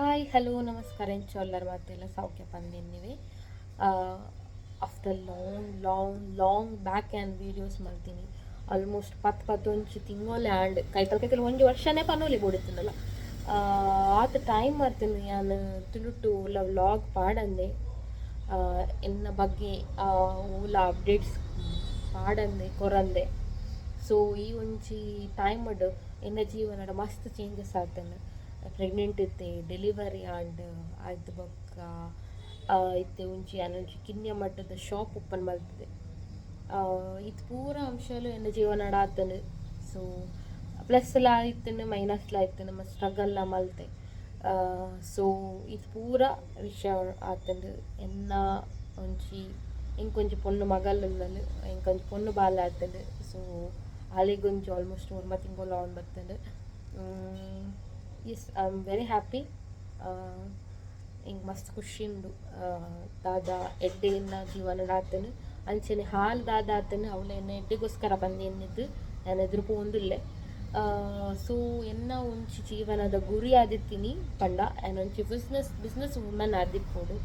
Hi hello ನಮಸ್ಕಾರ ಎಲ್ಲರ ಮಾತೆಲ್ಲ ಸೌಖ್ಯ ಬಂದಿದ್ದೀವಿ. After long back and videos ಮಾಡ್ತೀನಿ. ಆಲ್ಮೋಸ್ಟ್ 10-11 ತಿಂಗಳು ಆ್ಯಂಡ್ ಕೈತಲ್ ಒಂದು ವರ್ಷನೇ ಪನ್ನೋಲಿ ಬಿಡುತ್ತಿನಲ್ಲ. ಆತ ಟೈಮ್ ಮಾಡ್ತೀನಿ ನಾನು ತಿಳುಟು ವ್ಲಾಗ್ ಪಾಡಂದೆ ಎನ್ನ ಬಗ್ಗೆ ಓಲ ಅಪ್ಡೇಟ್ಸ್ ಪಾಡಂದೆ ಕೊರಂದೆ. ಸೊ ಈ ಒಂಜಿ ಟೈಮ್ ಎನ್ನ ಜೀವನದ ಮಸ್ತ್ ಚೇಂಜಸ್ ಆಗ್ತಾನೆ. ಪ್ರೆಗ್ನೆಂಟ್ ಇತ್ತೆ ಡೆಲಿವರಿ ಆಂಡ್ ಆಯ್ತು ಬೊಕ್ಕ ಇತ್ತೆ ಒಂಜಿ ಅನೊಂಜಿ ಕಿನ್ಯ ಮಟ್ಟದ ಶಾಪ್ ಓಪನ್ ಮಾಡ್ತದೆ. ಇದು ಪೂರ ಅಂಶಲು ಎನ್ನ ಜೀವನ ಆತನು. ಸೊ ಪ್ಲಸ್ಲ ಆಯ್ತನು ಮೈನಸ್ಲ ಆಯ್ತನು ನಮ್ಮ ಸ್ಟ್ರಗಲ್ನ ಮಲ್ತೆ. ಸೊ ಇದು ಪೂರ ವಿಷಯ ಆತಂದು ಎನ್ನ ಒಂಜಿ ಇಂಕೊಂಜಿ ಪೊಣ್ಣು ಮಗಲುಂದಲು ಇಂಕೊಂಜಿ ಪೊಣ್ಣು ಬಾಲ ಆತಂದು. ಸೊ ಅಲ್ಲಿಗೊಂಜಿ ಆಲ್ಮೋಸ್ಟ್ 1 ತಿಂಗಳು ಆನ್ ಬರ್ತಂದು. Yes I am very happy. ಹಿಂಗೆ ಮಸ್ತ್ ಖುಷಿ ಉಂಡು. ದಾದ ಎಡ್ಡೆ ಎನ್ನ ಜೀವನ ಆತನು ಅಂಚನೆ ಹಾಲು ದಾದ ಆತನು ಅವಳ ಎನ್ನ ಎಡ್ಡೆಗೋಸ್ಕರ ಬಂದು ನಾನು ಎದುರು ಪೋಂದಿಲ್ಲೆ. ಸೊ ಎನ್ನ ಒಂಚಿ ಜೀವನದ ಗುರಿ ಆದಿತ್ತೀನಿ ಪಂಡ ಆ್ಯಂಡ್ ಒಂಚಿ ಬಿಸ್ನೆಸ್ ವುಮೆನ್ ಆದಿಪ್ಪೋಡು.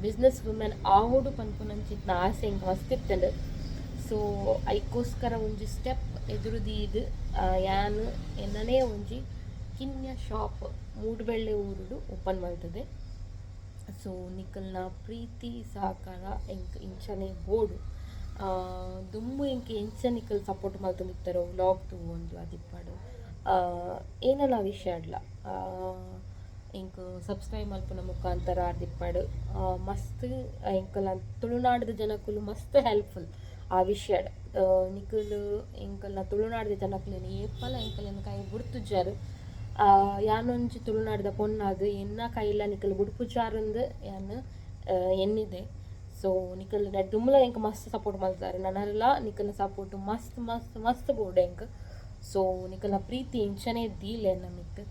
ಬಿಸ್ನೆಸ್ ವುಮೆನ್ ಆವೋಡು ಪನ್ಪುನಂಚಿತ್ನ ಆಸೆ ಹಿಂಗೆ ಮಸ್ತಿತ್ತಂಡು. ಸೊ ಐಕೋಸ್ಕರ ಒಂಜಿ ಸ್ಟೆಪ್ ಎದುರುದೀದು ಯಾನು ಎನ್ನನೇ ಒಂಜಿ ಕಿನ್ಯ ಶಾಪ್ ಮೂಡುಬೆಳ್ಳೆ ಊರುಡು ಓಪನ್ ಮಾಡ್ತದೆ. ಸೊ ನಿಕಲ್ನ ಪ್ರೀತಿ ಸಹಕಾರ ಎಂಕ್ ಇಂಚನೆ ಬೋಡು ದುಮ್ಮು ಎಂಕ್ ಎಂಚ ನಿಕಲ್ ಸಪೋರ್ಟ್ ಮಾಡ್ತಂದಿರ್ತಾರೋ ವ್ಲಾಗ್ ತು ಒಂದು ಅದಿಪ್ಪಾಡು ಏನಲ್ಲ ವಿಷಯ ಅಡ್ಲ ಎಂಕ್ ಸಬ್ಸ್ಕ್ರೈಬ್ ಮಲ್ಪುನ ಮುಖಾಂತರ ಅದಿಪ್ಪಾಡು ಮಸ್ತ್ ಎಂಕಲ್ಲ ತುಳುನಾಡದ ಜನಕ್ಕಲು ಮಸ್ತ್ ಹೆಲ್ಪ್ಫುಲ್ ಆ ವಿಷಯ. ನಿಕಲು ಎಂಕಲ್ನ ತುಳುನಾಡದ ಜನಕ್ಕಲೇನು ಏಪಲ ಎಂಕಲ್ನ ಕೈ ಬುಡ್ತುಜ್ಜಾರು. ಯಾನೊಂಜಿ ತುಳುನಾಡದ ಪೊನ್ನಾದು ಎನ್ನ ಕೈಲ ನಿಕಲ್ ಬುಡ್ಪುಜಾರಂದು ಯಾನು ಎನ್ನಿದೆ. ಸೊ ನಿಕಲ್ ದುಮ್ಮಲ ಎಂಕ್ ಮಸ್ತ್ ಸಪೋರ್ಟ್ ಮಾಡ್ತಾರೆ. ನನ್ನಲ್ಲ ನಿಕಲ್ನ ಸಪೋರ್ಟ್ ಮಸ್ತ್ ಬೋರ್ಡ್ ಎಂಕ್. ಸೊ ನಿಕಲ್ನ ಪ್ರೀತಿ ಇಂಚನೆ ದೀಲೆ ಎನ್ನ ಮಿತ್ತು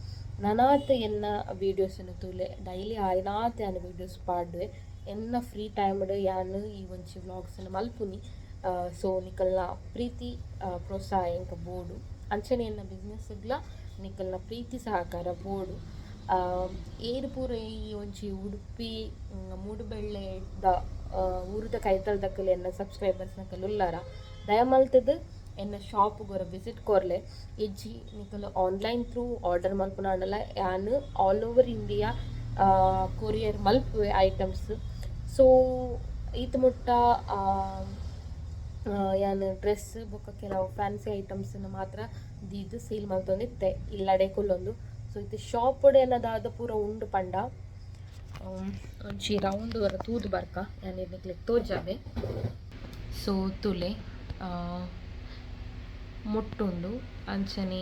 ನನಾತ್ ಎನ್ನ ವೀಡಿಯೋಸನ್ನು ತೂಲೆ ಡೈಲಿ ಆಯ್ನಾತ್ ಯಾನು ವೀಡಿಯೋಸ್ ಪಾಡುವೆ ಎನ್ನ ಫ್ರೀ ಟೈಮ್ಡ್ ಯಾನು ಈ ಒಂಚಿ ವ್ಲಾಗ್ಸನ್ನು ಮಲ್ಪುನಿ. ಸೊ ನಿಕಲ್ನ ಪ್ರೀತಿ ಪ್ರೋತ್ಸಾಹ ಎಂಕ ಬೋಡು ಅಂಚನೆ ಎನ್ನ ಬಿಸ್ನೆಸ್ಗ್ಲ ನಿಕಲ್ನ ಪ್ರೀತಿ ಸಹಕಾರ ಬೋಡು. ಏರು ಪೂರ ಈ ಒಂಚಿ ಉಡುಪಿ ಮೂಡುಬೆಳ್ಳೆದ ಊರುದ ಕೈತಲ್ದಕ್ಕಲು ಎನ್ನ ಸಬ್ಸ್ಕ್ರೈಬರ್ಸ್ನಕಲು ಉಲ್ಲಾರ ದಯಮಲ್ತದು ಎನ್ನ ಶಾಪ್ ಗೊರ ವಿಸಿಟ್ ಕೊರ್ಲೆ. ಇಜ್ಜಿ ನಿಕಲು ಆನ್ಲೈನ್ ಥ್ರೂ ಆರ್ಡರ್ ಮಲ್ಪುನಾಡಲ ಯಾನು ಆಲ್ ಓವರ್ ಇಂಡಿಯಾ ಕೊರಿಯರ್ ಮಲ್ಪುವೆ ಐಟಮ್ಸ್. ಸೊ ಈತ ಮುಟ್ಟ ಯಾನು ಡ್ರೆಸ್ ಬೊಕ್ಕ ಕೆಲವು ಫ್ಯಾನ್ಸಿ ಐಟಮ್ಸನ್ನು ಮಾತ್ರ ದೀದು ಸೇಲ್ ಮಲ್ತೊಂದಿತ್ತೆ ಇಲ್ಲಡೆ ಕುಲ್ಲೊಂದು. ಸೊ ಇದು ಶಾಪ್ಡ್ ಏನದಾದ ಪೂರ ಉಂಡು ಪಂಡ ಒಂಚಿ ರೌಂಡ್ ವರ ತೂದು ಬರ್ಕ ಯಾನು ಇದಕ್ಕೆ ತೋಜಾವೆ. ಸೊ ತುಲೆ ಮುಟ್ಟುಂಡು ಅಂಚನೆ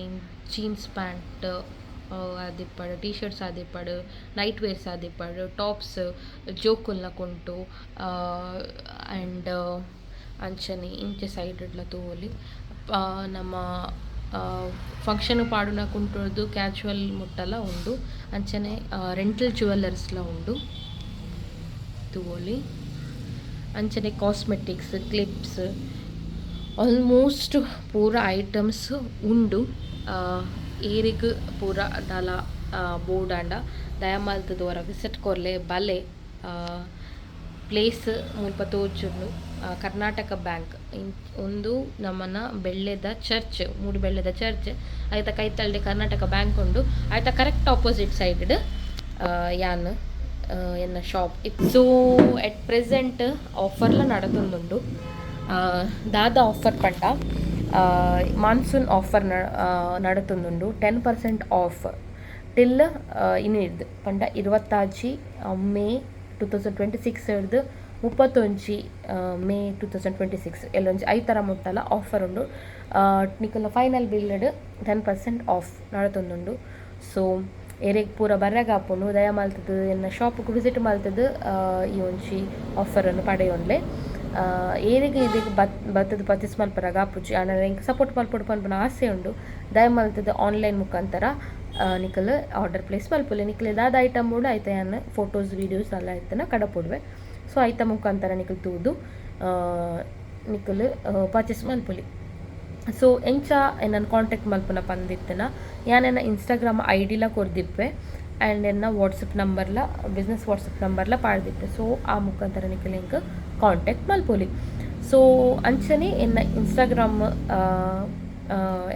ಜೀನ್ಸ್ ಪ್ಯಾಂಟ್ ಆದಿಪ್ಪಡು ಟೀ ಶರ್ಟ್ಸ್ ಆದಿಪ್ಪಡು ನೈಟ್ ವೇರ್ಸ್ ಆದಿಪ್ಪಡು ಟಾಪ್ಸ್ ಜೋಕುಲ್ನ ಕೊಂಟು ಆ್ಯಂಡ್ ಅಂಚನೆ ಇಂಚೆ ಸೈಡ್ಲ ತೋಲಿ ನಮ್ಮ ಫಂಕ್ಷನ್ ಪಾಡುನ ಕುಂಟುದು ಕ್ಯಾಶುವಲ್ ಮುಟ್ಟಲ ಉಂಡು ಅಂಚನೆ ರೆಂಟಲ್ ಜ್ಯುವೆಲ್ಲರ್ಸ್ಲ ಉಂಡು ತೋಲಿ ಅಂಚನೆ ಕಾಸ್ಮೆಟಿಕ್ಸ್ ಕ್ಲಿಪ್ಸ್ ಆಲ್ಮೋಸ್ಟ್ ಪೂರ ಐಟಮ್ಸ್ ಉಂಡು. ಏರಿಗ್ ಪೂರ ದಾಲ ಬೋರ್ಡ್ ಆಂಡ ದಯಮಾಲ್ತದ ವರ ವಿಸಿಟ್ ಕೊರ್ಲೆ ಬಲೆ ಪ್ಲೇಸ್ ಮುಲ್ಪ ತೋಜುಂಡು. ಕರ್ನಾಟಕ ಬ್ಯಾಂಕ್ ಒಂದು ನಮ್ಮನ ಬೆಳ್ಳೆದ ಚರ್ಚ್ ಮೂಡುಬೆಳ್ಳೆದ ಚರ್ಚ್ ಆಯ್ತ ಕೈತಲ್ಡೆ ಕರ್ನಾಟಕ ಬ್ಯಾಂಕ್ ಉಂಡು ಆಯ್ತ ಕರೆಕ್ಟ್ ಆಪೋಸಿಟ್ ಸೈಡ್ ಯಾನ್ ಎನ್ನ ಶಾಪ್ ಇತ್ತು. ಸೊ ಎಟ್ ಪ್ರೆಸೆಂಟ್ ಆಫರ್ಲ ನಡತೊಂದುಂಡು ದಾದ ಆಫರ್ ಪಂಡ ಮಾನ್ಸೂನ್ ಆಫರ್ ನಡತೊಂದುಂಡು 10% ಆಫ್ ಟಿಲ್ ಇನ್ನಿಡ್ದು ಪಂಡ 20 ಮೇ 2026 ಹಿಡ್ದು 31 ಮೇ 2026 ಎಲ್ಲೊಂಜಿ ಐತರ ಮುಟ್ಟಲ ಆಫರ್ ಉಂಡು. ನಿಕಲ್ನ ಫೈನಲ್ ಬಿಲ್ಡ್ 10% ಆಫ್ ನಡತೊಂದುಂಡು. ಸೊ ಎರೆಗ್ ಪೂರ ಬರ್ರಗಾಪುನು ದಯಮಾಲ್ತದು ಎನ್ನ ಶಾಪ್ಗೆ ವಿಸಿಟ್ ಮಲ್ತದು ಈ ಒಂಜಿ ಆಫರನ್ನು ಪಡೆಯೊಂಡ್ಲೆ. ಏರಿಗೆ ಇದಕ್ಕೆ ಬತ್ತದ ಪರ್ಚೇಸ್ ಮಲ್ಪರಾಗ ಆಪುಜಿ ಆಂಡ ಎಂಕ್ ಸಪೋರ್ಟ್ ಮಲ್ಪೊಡು ಪನ್ಪುನ ಆಸೆ ಉಂಡು ದಯಮಾಲ್ತದು ಆನ್ಲೈನ್ ಮುಖಾಂತರ ನಿಕಲ್ ಆರ್ಡರ್ ಪ್ಲೇಸ್ ಮಲ್ಪೊಲಿ. ನಿಕಲ್ ದಾದ ಐಟಮ್ ಬೋಡು ಆಯ್ತ ಯಾನು ಫೋಟೋಸ್ ವೀಡಿಯೋಸ್ ಎಲ್ಲ ಆಯ್ತನ ಕಡಪೊಡುವೆ. ಸೊ ಐತ ಮುಖಾಂತರ ನಿಕಲ್ ತೂದು ನಿಕಲ್ ಪರ್ಚೇಸ್ ಮಲ್ಪೊಲಿ. ಸೊ ಎಂಚ ನನ್ನ ಕಾಂಟ್ಯಾಕ್ಟ್ ಮಲ್ಪುನ ಪಂದಿತ್ತನ ಯಾನೆನ್ನ ಇನ್ಸ್ಟಾಗ್ರಾಮ್ ಐ ಡಿಲ ಕೊರ್ದಿಪ್ಪೆ ಆ್ಯಂಡ್ ಎನ್ನ ವಾಟ್ಸಪ್ ನಂಬರ್ಲ ಬಿಸ್ನೆಸ್ ವಾಟ್ಸಪ್ ನಂಬರ್ಲ ಪಾಡ್ದಿಟ್ಟು. ಸೊ ಆ ಮುಖಾಂತರ ನಿಖಿಲ್ ಎಂಕ್ ಕಾಂಟ್ಯಾಕ್ಟ್ ಮಲ್ಪೊಲಿ. ಸೊ ಅಂಚನೆ ಎನ್ನ ಇನ್ಸ್ಟಾಗ್ರಾಮ್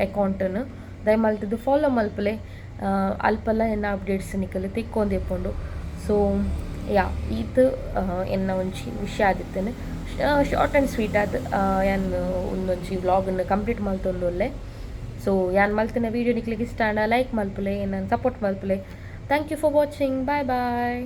ಅಕೌಂಟನ್ನು ದಯಮಲ್ತದ್ದು ಫಾಲೋ ಮಲ್ಪಲೆ. ಅಲ್ಪಲ್ಲ ಎನ್ನ ಅಪ್ಡೇಟ್ಸ್ ನಿಖಲ್ ತಿಕ್ಕೊಂದಿಪ್ಪುಂಡು. ಸೊ ಇದು ಎನ್ನ ಒಂಜಿ ವಿಷಯ ಆದಿತ್ತೇನೆ ಶಾರ್ಟ್ ಆ್ಯಂಡ್ ಸ್ವೀಟ್ ಆದ್ ಯಾನು ಒಂದೊಂಜಿ ವ್ಲಾಗನ್ನು ಕಂಪ್ಲೀಟ್ ಮಲ್ತೊಂದುಲ್ಲೆ. ಸೊ ಯಾನ್ ಮಲ್ತಿನ ವೀಡಿಯೋ ನಿಕ್ಲಿಗೆ ಇಷ್ಟ ಲೈಕ್ ಮಲ್ಪಲೆ, ನಾನು ಸಪೋರ್ಟ್ ಮಲ್ಪಲೆ. Thank you for watching. Bye bye.